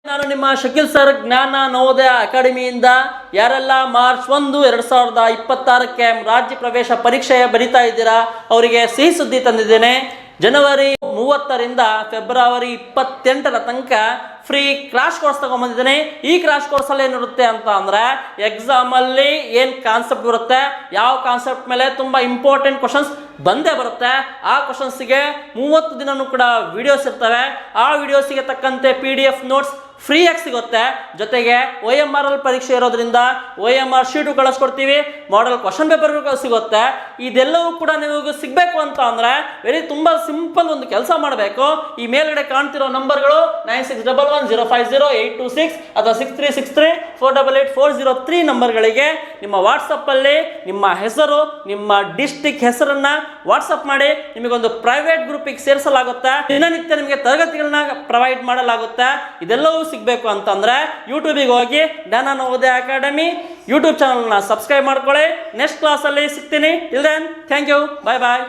ನಾನು ನಿಮ್ಮ ಶಕೀಲ್ ಸರ್ ಜ್ಞಾನ ನವೋದಯ ಅಕಾಡೆಮಿಯಿಂದ ಯಾರೆಲ್ಲ ಮಾರ್ಚ್ 1, 2026ಕ್ಕೆ ರಾಜ್ಯ ಪ್ರವೇಶ ಪರೀಕ್ಷೆ ಬರೀತಾ ಇದ್ದೀರಾ ಅವರಿಗೆ ಸಿಹಿ ಸುದ್ದಿ ತಂದಿದ್ದೇನೆ. ಜನವರಿ 30ರಿಂದ ಫೆಬ್ರವರಿ 28ರ ತನಕ ಫ್ರೀ ಕ್ರಾಶ್ ಕೋರ್ಸ್ ತಗೊಂಡ್ಬಂದಿದ್ದೇನೆ. ಈ ಕ್ರಾಶ್ ಕೋರ್ಸಲ್ಲಿ ಏನಿರುತ್ತೆ ಅಂತ ಅಂದರೆ ಎಕ್ಸಾಮಲ್ಲಿ ಏನು ಕಾನ್ಸೆಪ್ಟ್ ಬರುತ್ತೆ, ಯಾವ ಕಾನ್ಸೆಪ್ಟ್ ಮೇಲೆ ತುಂಬ ಇಂಪಾರ್ಟೆಂಟ್ ಕ್ವಶನ್ಸ್ ಬಂದೇ ಬರುತ್ತೆ, ಆ ಕ್ವಶನ್ಸಿಗೆ 30 ದಿನನೂ ಕೂಡ ವಿಡಿಯೋಸ್ ಇರ್ತವೆ. ಆ ವಿಡಿಯೋಸಿಗೆ ತಕ್ಕಂತೆ PDF ನೋಟ್ಸ್ ಫ್ರೀಯಾಗಿ ಸಿಗುತ್ತೆ. ಜೊತೆಗೆ OMR ಪರೀಕ್ಷೆ ಇರೋದ್ರಿಂದ OMR ಶೀಟು ಕಳಿಸ್ಕೊಡ್ತೀವಿ, ಮಾಡೆಲ್ ಕ್ವಶನ್ ಪೇಪರ್ ಸಿಗುತ್ತೆ. ಇದೆಲ್ಲವೂ ಕೂಡ ನಿಮಗೆ ಸಿಗಬೇಕು ಅಂತ ಅಂದರೆ ತುಂಬ ಸಿಂಪಲ್ ಒಂದು ಕೆಲಸ ಮಾಡಬೇಕು. ಈ ಮೇಲ್ಗಡೆ ಕಾಣ್ತಿರೋ ನಂಬರ್ಗಳು 9611050826 ಅಥವಾ 6363488403 ನಂಬರ್ಗಳಿಗೆ ನಿಮ್ಮ ವಾಟ್ಸಪ್ಪಲ್ಲಿ ನಿಮ್ಮ ಹೆಸರು, ನಿಮ್ಮ ಡಿಸ್ಟಿಕ್ ಹೆಸರನ್ನು ವಾಟ್ಸಪ್ ಮಾಡಿ ನಿಮಗೊಂದು ಪ್ರೈವೇಟ್ ಗ್ರೂಪಿಗೆ ಸೇರಿಸಲಾಗುತ್ತೆ. ದಿನನಿತ್ಯ ನಿಮಗೆ ತರಗತಿಗಳನ್ನ ಪ್ರೊವೈಡ್ ಮಾಡಲಾಗುತ್ತೆ. ಇದೆಲ್ಲವೂ ಸಿಗಬೇಕು ಅಂತಂದ್ರೆ ಯೂಟ್ಯೂಬಿಗೆ ಹೋಗಿ ಜ್ಞಾನ ನವೋದಯ ಅಕಾಡೆಮಿ ಯೂಟ್ಯೂಬ್ ಚಾನಲ್ನ ಸಬ್ಸ್ಕ್ರೈಬ್ ಮಾಡ್ಕೊಳ್ಳಿ. ನೆಕ್ಸ್ಟ್ ಕ್ಲಾಸಲ್ಲಿ ಸಿಗ್ತೀನಿ. Till then thank you, bye bye.